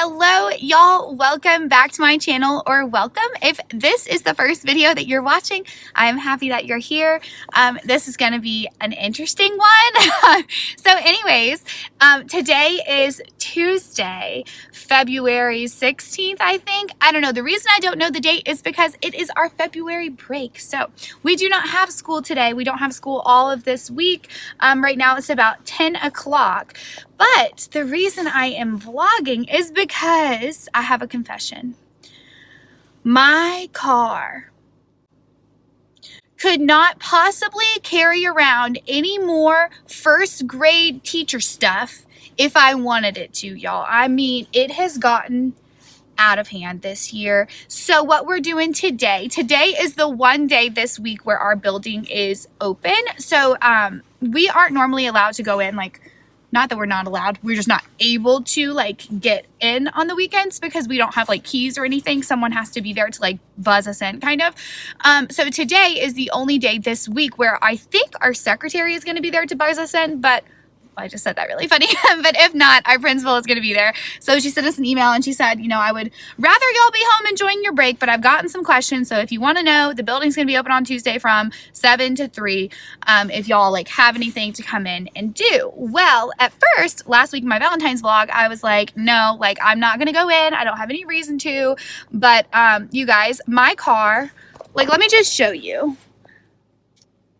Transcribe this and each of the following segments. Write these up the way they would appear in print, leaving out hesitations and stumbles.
Hello, y'all. Welcome back to my channel, or welcome if this is the first video that you're watching. I'm happy that you're here. This is going to be an interesting one. So anyways, today is Tuesday, February 16th, I think. I don't know. The reason I don't know the date is because it is our February break. So we do not have school today. We don't have school all of this week. Right now it's about 10 o'clock. But the reason I am vlogging is because I have a confession. My car could not possibly carry around any more first grade teacher stuff if I wanted it to, y'all. I mean, it has gotten out of hand this year. So what we're doing today is the one day this week where our building is open. So we aren't normally allowed to go in, like, not that we're not allowed, we're just not able to like get in on the weekends because we don't have like keys or anything. Someone has to be there to like buzz us in, kind of. So today is the only day this week where I think our secretary is going to be there to buzz us in, but I just said that really funny. But if not, our principal is going to be there. So she sent us an email and she said, you know, I would rather y'all be home enjoying your break, but I've gotten some questions. So if you want to know, the building's going to be open on Tuesday from 7 to 3. If y'all like have anything to come in and do. Well, at first, last week, in my Valentine's vlog, I was like, no, like I'm not going to go in. I don't have any reason to. But you guys, my car, like, let me just show you.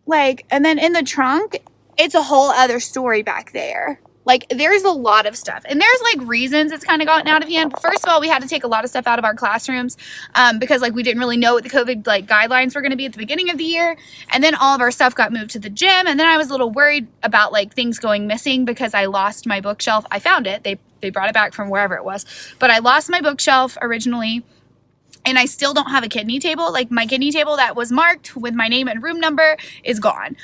Like, and then in the trunk, it's a whole other story back there. Like, there's a lot of stuff. And there's, like, reasons it's kind of gotten out of hand. First of all, we had to take a lot of stuff out of our classrooms because, like, we didn't really know what the COVID, like, guidelines were going to be at the beginning of the year. And then all of our stuff got moved to the gym. And then I was a little worried about, like, things going missing because I lost my bookshelf. I found it. They brought it back from wherever it was. But I lost my bookshelf originally. And I still don't have a kidney table. Like, my kidney table that was marked with my name and room number is gone.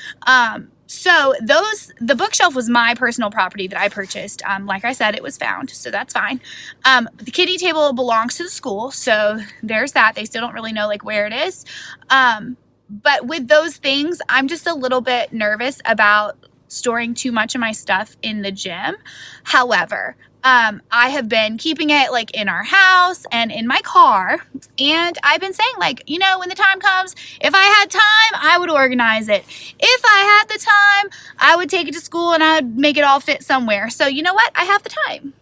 So the bookshelf was my personal property that I purchased. Like I said, it was found, so that's fine. The kidney table belongs to the school, so there's that. They still don't really know like where it is. But with those things, I'm just a little bit nervous about storing too much of my stuff in the gym. However, I have been keeping it like in our house and in my car. And I've been saying, like, you know, when the time comes, if I had time, I would organize it. If I had the time, I would take it to school and I'd make it all fit somewhere. So you know what? I have the time.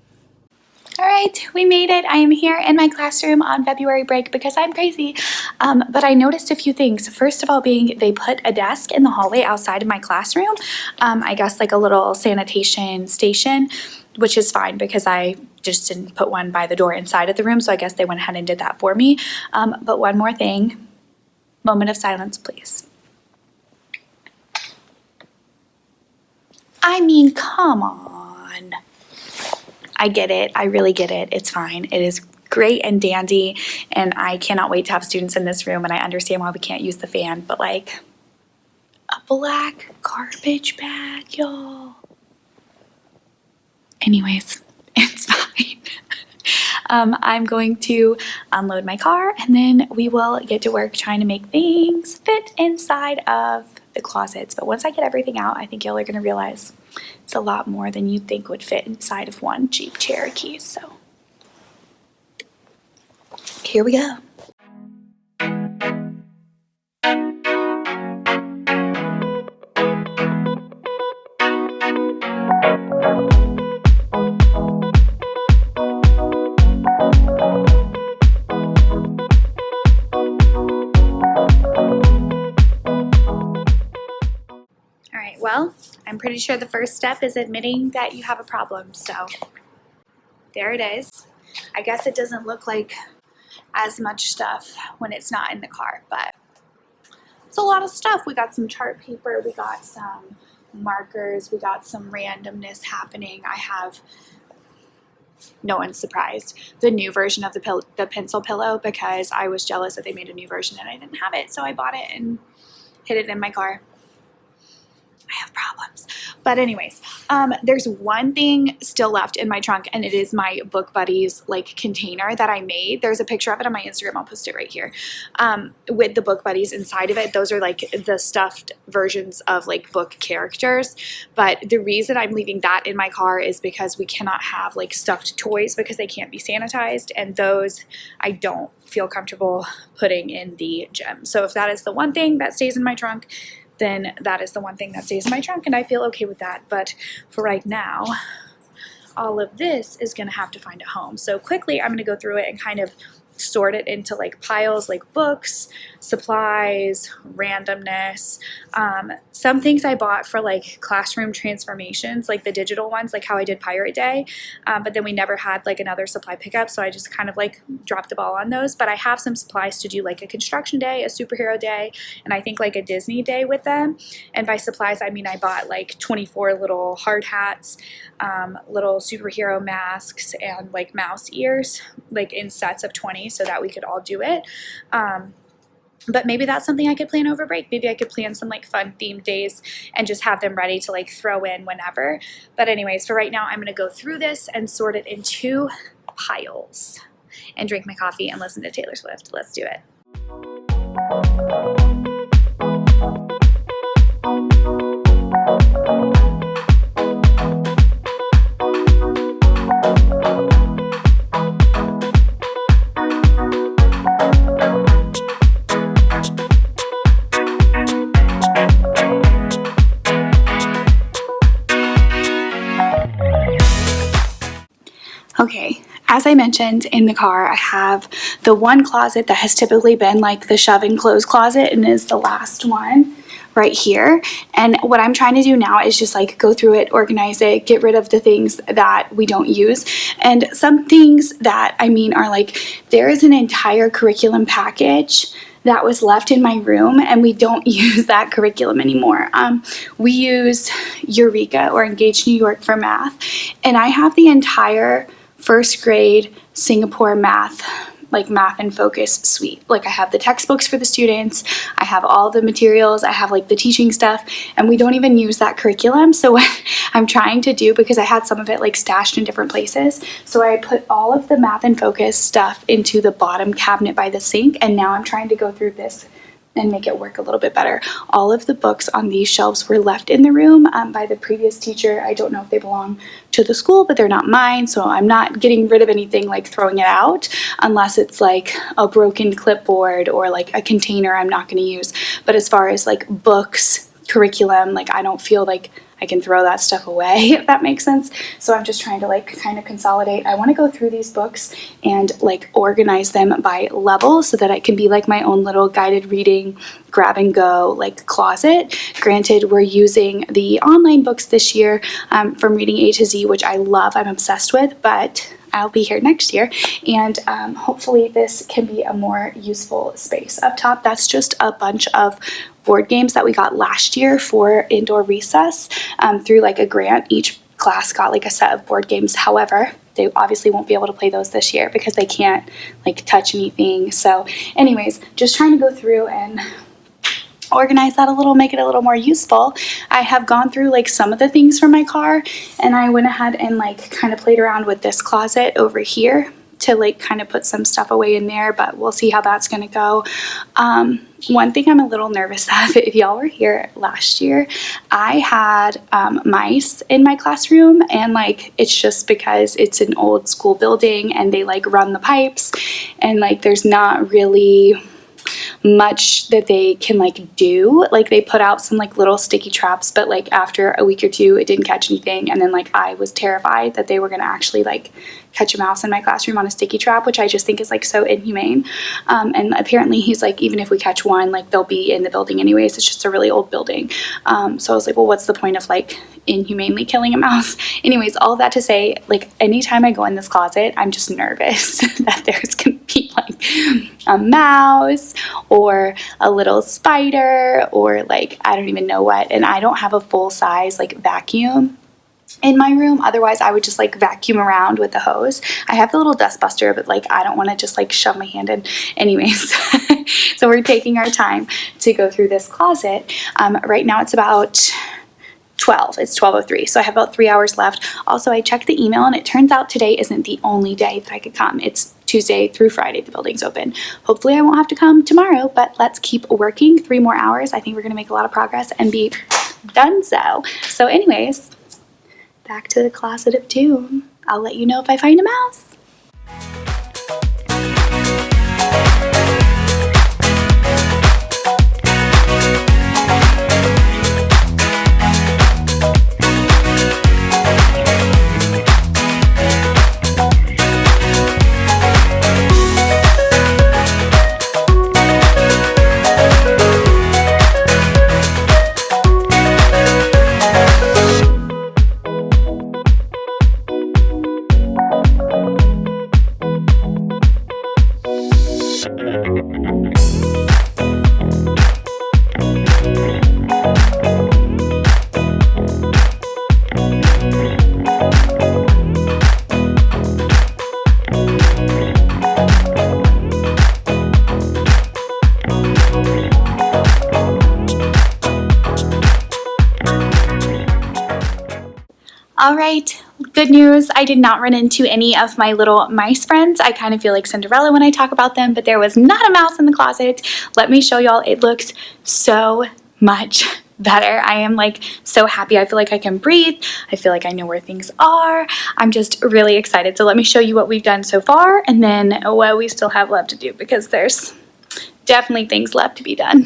All right, we made it. I am here in my classroom on February break because I'm crazy. But I noticed a few things. First of all, being they put a desk in the hallway outside of my classroom. I guess like a little sanitation station, which is fine because I just didn't put one by the door inside of the room. So I guess they went ahead and did that for me. But one more thing, moment of silence, please. I mean, come on. I get it. I really get it. It's fine. It is great and dandy, and I cannot wait to have students in this room, and I understand why we can't use the fan, but like a black garbage bag, y'all. Anyways, it's fine. I'm going to unload my car, and then we will get to work trying to make things fit inside of the closets. But once I get everything out, I think y'all are going to realize it's a lot more than you'd think would fit inside of one Jeep Cherokee. So here we go. Well, I'm pretty sure the first step is admitting that you have a problem. So there it is. I guess it doesn't look like as much stuff when it's not in the car, but it's a lot of stuff. We got some chart paper, we got some markers, we got some randomness happening. I have, no one's surprised, the new version of the pencil pillow because I was jealous that they made a new version and I didn't have it. So I bought it and hid it in my car. I have problems. But anyways, there's one thing still left in my trunk, and it is my Book Buddies like container that I made. There's a picture of it on my Instagram. I'll post it right here. With the Book Buddies inside of it. Those are like the stuffed versions of like book characters. But the reason I'm leaving that in my car is because we cannot have like stuffed toys because they can't be sanitized, and those I don't feel comfortable putting in the gym. So if that is the one thing that stays in my trunk, then that is the one thing that stays in my trunk, and I feel okay with that. But for right now, all of this is going to have to find a home. So quickly, I'm going to go through it and kind of sort it into like piles, like books, supplies, randomness. Some things I bought for like classroom transformations, like the digital ones, like how I did Pirate Day, but then we never had like another supply pickup, so I just kind of like dropped the ball on those. But I have some supplies to do like a construction day, a superhero day, and I think like a Disney day with them. And by supplies, I mean I bought like 24 little hard hats, little superhero masks, and like mouse ears, like in sets of 20, so that we could all do it. But maybe that's something I could plan over break. Maybe I could plan some like fun themed days and just have them ready to like throw in whenever. But anyways, for right now, I'm going to go through this and sort it into piles and drink my coffee and listen to Taylor Swift. Let's do it. Okay, as I mentioned in the car, I have the one closet that has typically been like the shove and close closet and is the last one right here. And what I'm trying to do now is just like go through it, organize it, get rid of the things that we don't use. And some things that I mean are like, there is an entire curriculum package that was left in my room, and we don't use that curriculum anymore. We use Eureka or Engage New York for math, and I have the entire first grade Singapore math, like math and focus suite. Like I have the textbooks for the students, I have all the materials, I have like the teaching stuff, and we don't even use that curriculum. So what I'm trying to do, because I had some of it like stashed in different places, so I put all of the math and focus stuff into the bottom cabinet by the sink, and now I'm trying to go through this and make it work a little bit better. All of the books on these shelves were left in the room by the previous teacher. I don't know if they belong to the school, but they're not mine, so I'm not getting rid of anything like throwing it out unless it's like a broken clipboard or like a container I'm not going to use. But as far as like books, curriculum, like I don't feel like I can throw that stuff away, if that makes sense. So I'm just trying to like kind of consolidate. I want to go through these books and like organize them by level so that it can be like my own little guided reading, grab and go like closet. Granted, we're using the online books this year from Reading A to Z, which I love, I'm obsessed with, but I'll be here next year, and hopefully this can be a more useful space. Up top, that's just a bunch of board games that we got last year for indoor recess through like a grant. Each class got like a set of board games. However, they obviously won't be able to play those this year because they can't like touch anything. So anyways, just trying to go through and organize that a little, make it a little more useful. I have gone through like some of the things from my car, and I went ahead and like kind of played around with this closet over here to like kind of put some stuff away in there, but we'll see how that's going to go. One thing I'm a little nervous of, if y'all were here last year, I had mice in my classroom, and like it's just because it's an old school building and they like run the pipes, and like there's not really much that they can like do. Like they put out some like little sticky traps, but like after a week or two it didn't catch anything, and then like I was terrified that they were gonna actually like catch a mouse in my classroom on a sticky trap, which I just think is like so inhumane. And apparently he's like, even if we catch one, like they'll be in the building anyways, it's just a really old building. So I was like, well, what's the point of like inhumanely killing a mouse? Anyways, all of that to say, like anytime I go in this closet, I'm just nervous that there's gonna be like a mouse or a little spider or like I don't even know what. And I don't have a full size like vacuum in my room. Otherwise I would just like vacuum around with the hose. I have the little dust buster, but like I don't want to just like shove my hand in. Anyways, so we're taking our time to go through this closet. Right now it's about 12. It's 12:03, so I have about 3 hours left. Also, I checked the email, and it turns out today isn't the only day that I could come. It's Tuesday through Friday the building's open. Hopefully I won't have to come tomorrow, but let's keep working. 3 more hours. I think we're gonna make a lot of progress and be done so. So anyways, back to the closet of doom. I'll let you know if I find a mouse. All right, good news. I did not run into any of my little mice friends. I kind of feel like Cinderella when I talk about them, but there was not a mouse in the closet. Let me show y'all. It looks so much better. I am like so happy. I feel like I can breathe. I feel like I know where things are. I'm just really excited. So let me show you what we've done so far and then what we still have left to do, because there's definitely things left to be done.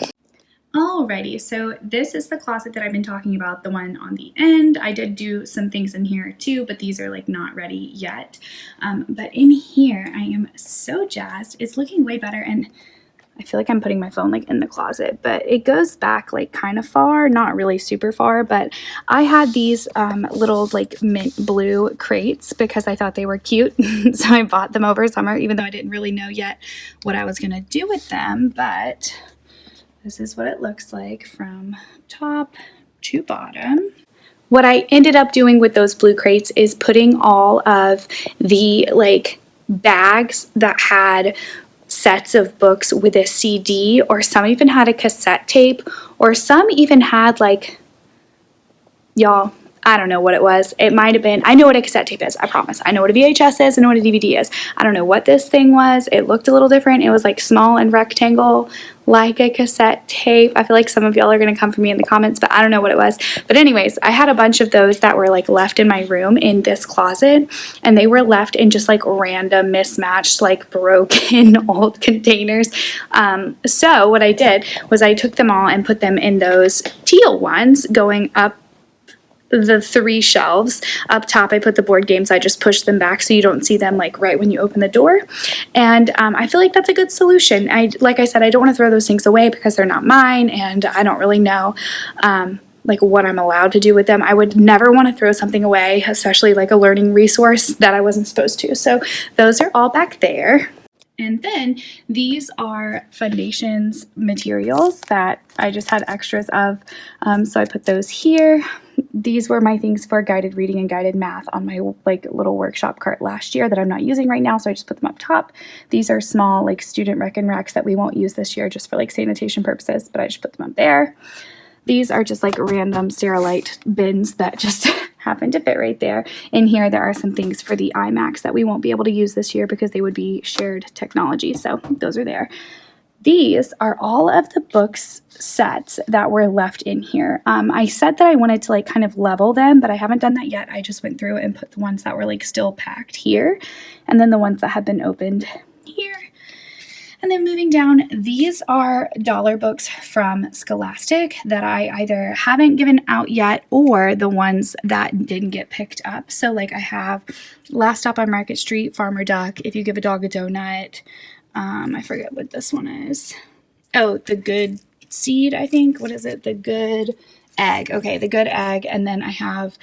Alrighty, so this is the closet that I've been talking about, the one on the end. I did do some things in here too, but these are like not ready yet. But in here, I am so jazzed. It's looking way better, and I feel like I'm putting my phone like in the closet, but it goes back like kind of far, not really super far, but I had these little like mint blue crates because I thought they were cute. So I bought them over summer, even though I didn't really know yet what I was gonna do with them, but this is what it looks like from top to bottom. What I ended up doing with those blue crates is putting all of the like bags that had sets of books with a CD, or some even had a cassette tape, or some even had like, y'all, I don't know what it was. It might have been, I know what a cassette tape is, I promise. I know what a VHS is, I know what a DVD is. I don't know what this thing was. It looked a little different. It was like small and rectangle, like a cassette tape. I feel like some of y'all are gonna come for me in the comments, but I don't know what it was. But anyways, I had a bunch of those that were like left in my room in this closet, and they were left in just like random mismatched, like broken old containers. So what I did was I took them all and put them in those teal ones going up the 3 shelves. Up top I put the board games. I just pushed them back so you don't see them like right when you open the door, and I feel like that's a good solution. Like I said, I don't want to throw those things away because they're not mine, and I don't really know like what I'm allowed to do with them. I would never want to throw something away, especially like a learning resource that I wasn't supposed to. So those are all back there. And then these are Foundations materials that I just had extras of, so I put those here. These were my things for guided reading and guided math on my like little workshop cart last year that I'm not using right now, so I just put them up top. These are small like student rec and racks that we won't use this year just for like sanitation purposes, but I just put them up there. These are just like random Sterilite bins that just happen to fit right there. In here, there are some things for the iMacs that we won't be able to use this year because they would be shared technology. So those are there. These are all of the books sets that were left in here. I said that I wanted to like kind of level them, but I haven't done that yet. I just went through and put the ones that were like still packed here, and then the ones that have been opened here. And then moving down, these are dollar books from Scholastic that I either haven't given out yet or the ones that didn't get picked up. So like I have Last Stop on Market Street, Farmer Duck, If You Give a Dog a Donut. I forget what this one is. Oh, The Good Seed, I think. What is it? The Good Egg. Okay, The Good Egg. And then I have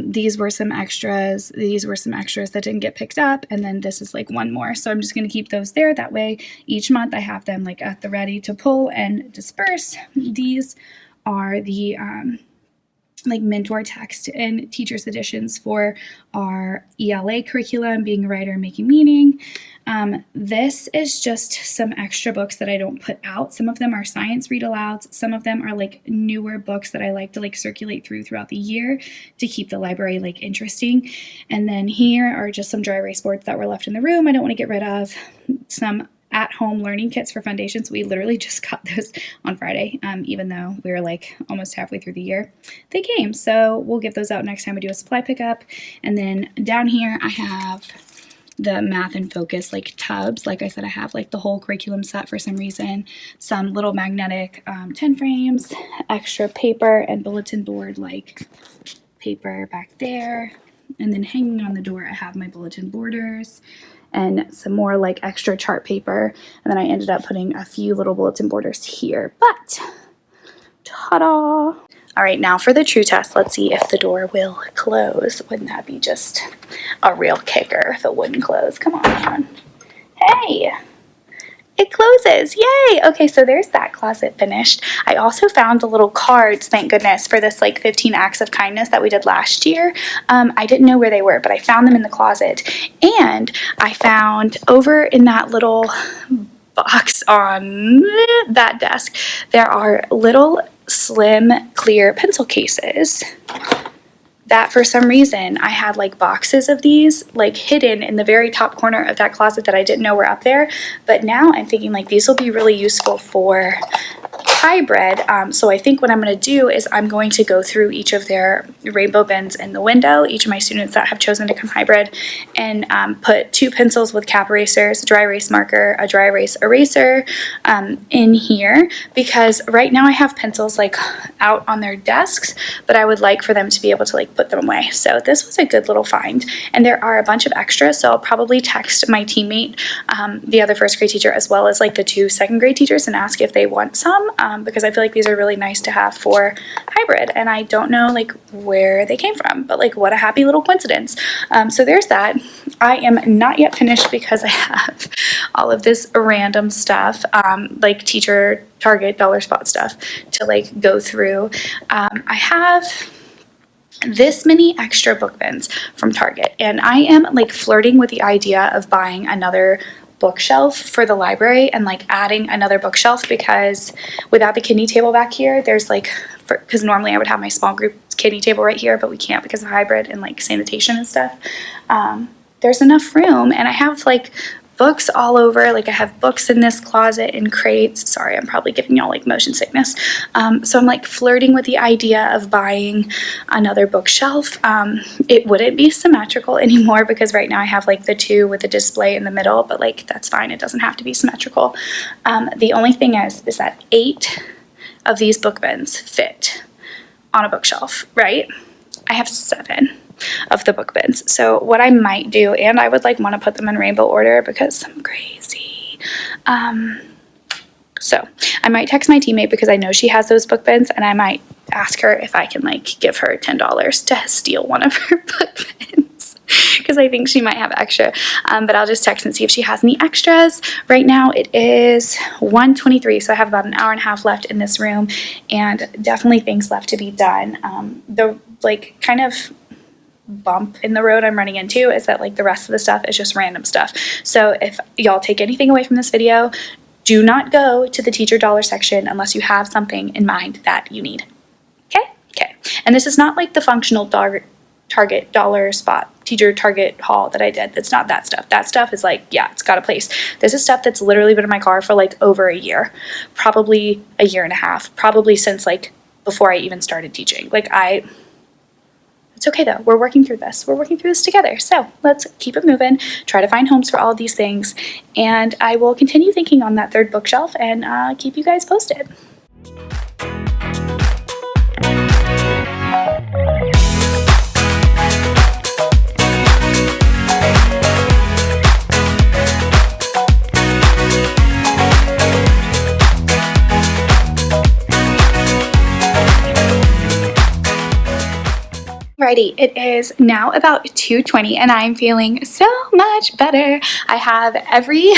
these were some extras. These were some extras that didn't get picked up. And then this is like one more. So I'm just going to keep those there. That way each month I have them like at the ready to pull and disperse. These are the like mentor text and teacher's editions for our ELA curriculum, being a writer and making meaning. This is just some extra books that I don't put out. Some of them are science read alouds. Some of them are like newer books that I like to like circulate throughout the year to keep the library like interesting. And then here are just some dry erase boards that were left in the room I don't want to get rid of. Some at-home learning kits for foundations. We literally just got those on Friday, even though we were like almost halfway through the year. They came, so we'll give those out next time we do a supply pickup. And then down here I have the math and focus like tubs. Like I said, I have like the whole curriculum set for some reason, some little magnetic 10 frames, extra paper and bulletin board like paper back there. And then hanging on the door, I have my bulletin borders and some more like extra chart paper. And then I ended up putting a few little bulletin borders here, but ta-da! All right, now for the true test. Let's see if the door will close. Wouldn't that be just a real kicker if it wouldn't close? Come on. Hey! It closes, yay! Okay, so there's that closet finished. I also found the little cards, thank goodness, for this like 15 acts of kindness that we did last year. I didn't know where they were, but I found them in the closet. And I found over in that little box on that desk, there are little slim clear pencil cases that for some reason I had like boxes of these like hidden in the very top corner of that closet that I didn't know were up there. But now I'm thinking like these will be really useful for hybrid. So I think what I'm going to do is I'm going to go through each of their rainbow bins in the window, each of my students that have chosen to come hybrid, and put 2 pencils with cap erasers, a dry erase marker, a dry erase eraser in here, because right now I have pencils like out on their desks, but I would like for them to be able to like put them away. So this was a good little find, and there are a bunch of extras, so I'll probably text my teammate, the other first grade teacher, as well as like the 2 second grade teachers, and ask if they want some, because I feel like these are really nice to have for hybrid, and I don't know like where they came from, but like what a happy little coincidence. So there's that. I am not yet finished because I have all of this random stuff, like teacher Target dollar spot stuff to like go through. I have this many extra book bins from Target, and I am like flirting with the idea of buying another bookshelf for the library and like adding another bookshelf, because without the kidney table back here, there's like, because normally I would have my small group kidney table right here, but we can't because of hybrid and like sanitation and stuff. There's enough room, and I have like books all over. Like I have books in this closet in crates. Sorry, I'm probably giving y'all like motion sickness. So I'm like flirting with the idea of buying another bookshelf. It wouldn't be symmetrical anymore because right now I have like the 2 with the display in the middle, but like that's fine. It doesn't have to be symmetrical. The only thing is that 8 of these book bins fit on a bookshelf, right? I have 7 of the book bins. So what I might do, and I would like want to put them in rainbow order because I'm crazy. So I might text my teammate because I know she has those book bins, and I might ask her if I can like give her $10 to steal one of her book bins because I think she might have extra. But I'll just text and see if she has any extras. Right now it is 1:23, so I have about an hour and a half left in this room, and definitely things left to be done. The like kind of bump in the road I'm running into is that like the rest of the stuff is just random stuff. So if y'all take anything away from this video, do not go to the teacher dollar section unless you have something in mind that you need. Okay. And this is not like the functional Target dollar spot teacher Target haul that I did. That's not that stuff. That stuff is like, yeah, it's got a place. This is stuff that's literally been in my car for like over a year, probably a year and a half, probably since like before I even started teaching. Like it's okay though. We're working through this. We're working through this together. So let's keep it moving, try to find homes for all of these things, and I will continue thinking on that 3rd bookshelf and keep you guys posted. Alrighty, it is now about 2:20 and I'm feeling so much better. I have every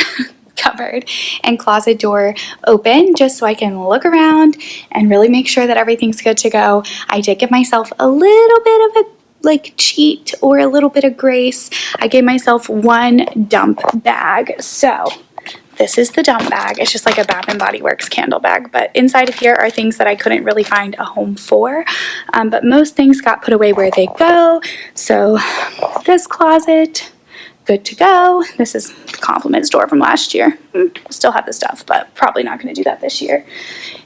cupboard and closet door open just so I can look around and really make sure that everything's good to go. I did give myself a little bit of a cheat or a little bit of grace. I gave myself one dump bag. So this is the dump bag. It's just like a Bath and Body Works candle bag, but inside of here are things that I couldn't really find a home for, but most things got put away where they go. So this closet, good to go. This is the compliment store from last year. Still have the stuff, but probably not going to do that this year.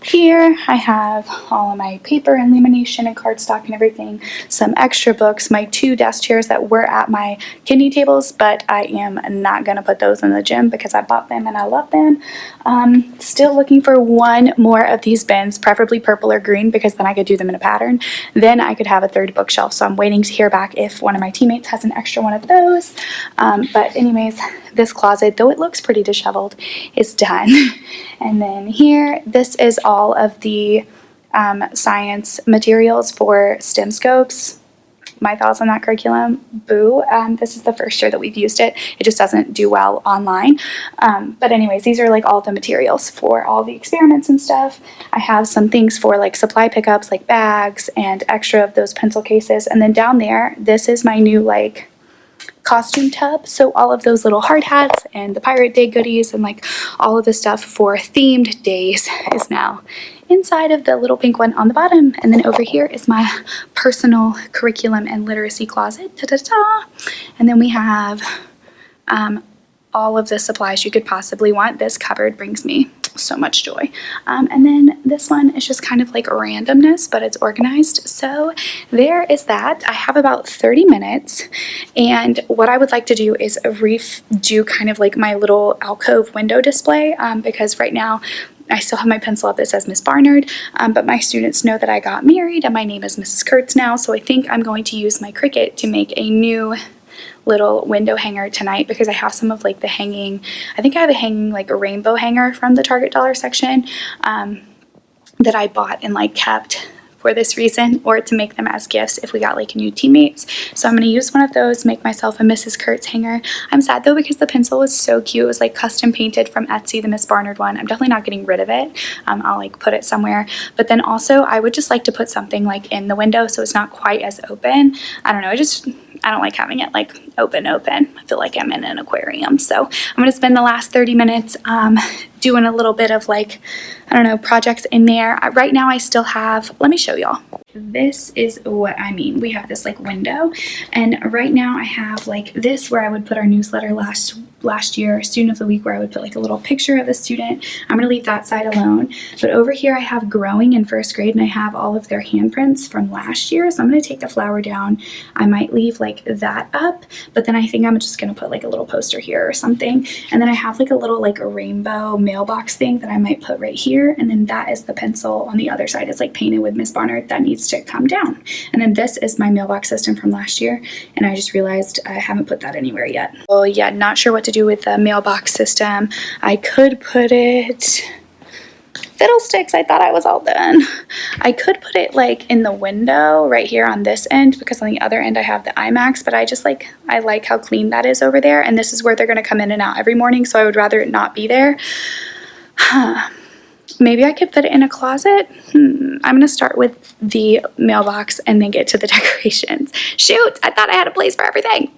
Here I have all of my paper and lamination and cardstock and everything, some extra books, my 2 desk chairs that were at my kidney tables, but I am not going to put those in the gym because I bought them and I love them. Still looking for one more of these bins, preferably purple or green, because then I could do them in a pattern. Then I could have a 3rd bookshelf, so I'm waiting to hear back if one of my teammates has an extra one of those. But anyways, this closet, though it looks pretty disheveled, is done. And then here, this is all of the science materials for STEM scopes. My thoughts on that curriculum, boo. This is the first year that we've used it. It just doesn't do well online. But anyways, these are like all the materials for all the experiments and stuff. I have some things for like supply pickups, like bags and extra of those pencil cases. And then down there, this is my new like costume tub, so all of those little hard hats and the Pirate Day goodies and like all of the stuff for themed days is now inside of the little pink one on the bottom. And then over here is my personal curriculum and literacy closet. Ta-da-da! And then we have all of the supplies you could possibly want. This cupboard brings me so much joy. And then this one is just kind of like randomness, but it's organized. So there is that. I have about 30 minutes, and what I would like to do is redo kind of like my little alcove window display, because right now I still have my pencil up that says Miss Barnard, but my students know that I got married and my name is Mrs. Kurtz now, so I think I'm going to use my Cricut to make a new little window hanger tonight, because I have some of like the hanging, I think I have a hanging like a rainbow hanger from the Target dollar section that I bought and like kept for this reason, or to make them as gifts if we got like new teammates. So I'm going to use one of those, make myself a Mrs. Kurtz hanger. I'm sad though because the pencil was so cute. It was like custom painted from Etsy, the Miss Barnard one. I'm definitely not getting rid of it. I'll like put it somewhere. But then also I would just like to put something like in the window so it's not quite as open. I don't know, I don't like having it like open. I feel like I'm in an aquarium. So I'm going to spend the last 30 minutes doing a little bit of like, I don't know, projects in there. Right now I still have, let me show y'all. This is what I mean. We have this like window, and right now I have like this where I would put our newsletter last year, Student of the Week, where I would put like a little picture of the student. I'm going to leave that side alone. But over here I have growing in 1st grade, and I have all of their handprints from last year. So I'm going to take the flower down. I might leave like that up, but then I think I'm just going to put like a little poster here or something. And then I have like a little like a rainbow mailbox thing that I might put right here. And then that is the pencil on the other side. It's like painted with Miss Barnard that needs to come down. And then this is my mailbox system from last year, and I just realized I haven't put that anywhere yet. Well, yeah, not sure what to do with the mailbox system. I could put it, fiddlesticks, I thought I was all done. I could put it like in the window right here on this end, because on the other end I have the IMAX, but I like how clean that is over there, and this is where they're going to come in and out every morning, so I would rather it not be there. Maybe I could put it in a closet. I'm going to start with the mailbox and then get to the decorations. Shoot, I thought I had a place for everything.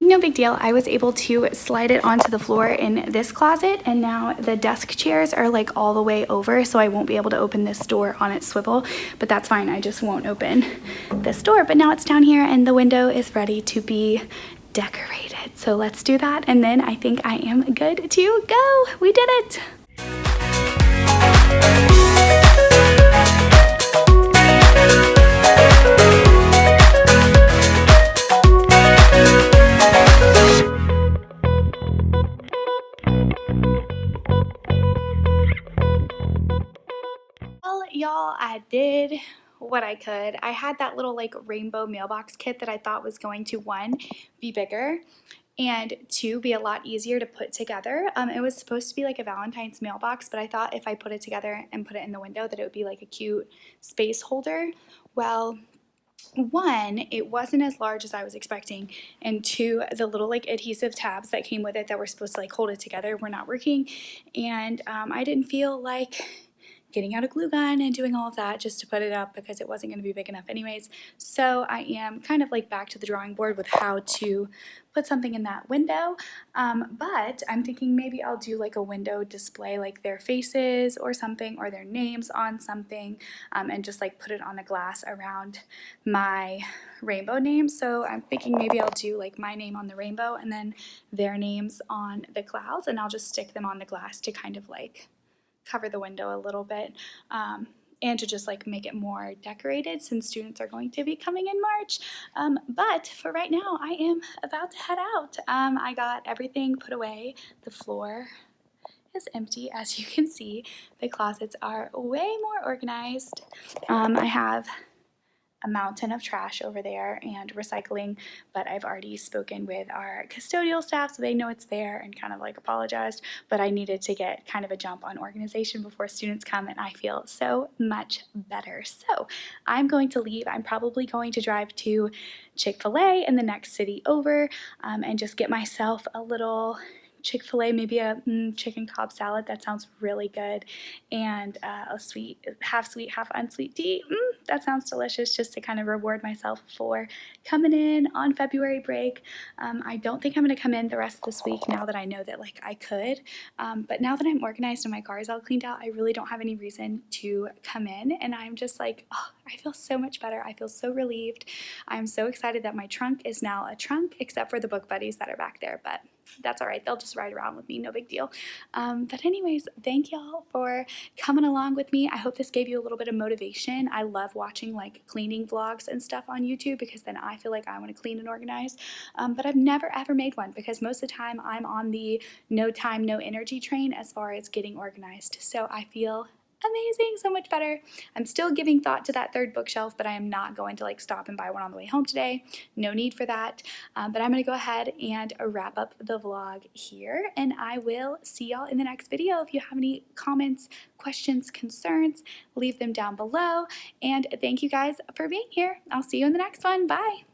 No big deal. I was able to slide it onto the floor in this closet, and now the desk chairs are like all the way over, so I won't be able to open this door on its swivel, but that's fine. I just won't open this door. But now it's down here and the window is ready to be decorated. So let's do that, and then I think I am good to go. We did it. Well, y'all, I did what I could. I had that little like rainbow mailbox kit that I thought was going to, 1, be bigger, and 2, be a lot easier to put together. It was supposed to be like a Valentine's mailbox, but I thought if I put it together and put it in the window that it would be like a cute space holder. Well, one, it wasn't as large as I was expecting, and two, the little like adhesive tabs that came with it that were supposed to like hold it together were not working, and I didn't feel like getting out a glue gun and doing all of that just to put it up because it wasn't going to be big enough anyways. So I am kind of like back to the drawing board with how to put something in that window. But I'm thinking maybe I'll do like a window display, like their faces or something, or their names on something, and just like put it on the glass around my rainbow name. So I'm thinking maybe I'll do like my name on the rainbow and then their names on the clouds, and I'll just stick them on the glass to kind of like cover the window a little bit, and to just like make it more decorated since students are going to be coming in March. But for right now, I am about to head out. I got everything put away. The floor is empty, as you can see. The closets are way more organized. I have a mountain of trash over there and recycling, but I've already spoken with our custodial staff so they know it's there and kind of like apologized, but I needed to get kind of a jump on organization before students come, and I feel so much better. So I'm going to leave. I'm probably going to drive to Chick-fil-A in the next city over, and just get myself a little Chick-fil-A, maybe a chicken Cobb salad. That sounds really good. And a half sweet, half unsweet tea. That sounds delicious, just to kind of reward myself for coming in on February break. I don't think I'm going to come in the rest of this week now that I know that like I could. But now that I'm organized and my car is all cleaned out, I really don't have any reason to come in. And I'm just like, oh, I feel so much better. I feel so relieved. I'm so excited that my trunk is now a trunk, except for the book buddies that are back there. But that's all right. They'll just ride around with me. No big deal. But anyways, thank y'all for coming along with me. I hope this gave you a little bit of motivation. I love watching like cleaning vlogs and stuff on YouTube because then I feel like I want to clean and organize. But I've never ever made one because most of the time I'm on the no time, no energy train as far as getting organized. So I feel amazing, so much better. I'm still giving thought to that third bookshelf, but I am not going to like stop and buy one on the way home today. No need for that. But I'm going to go ahead and wrap up the vlog here, and I will see y'all in the next video. If you have any comments, questions, concerns, leave them down below. And thank you guys for being here. I'll see you in the next one. Bye.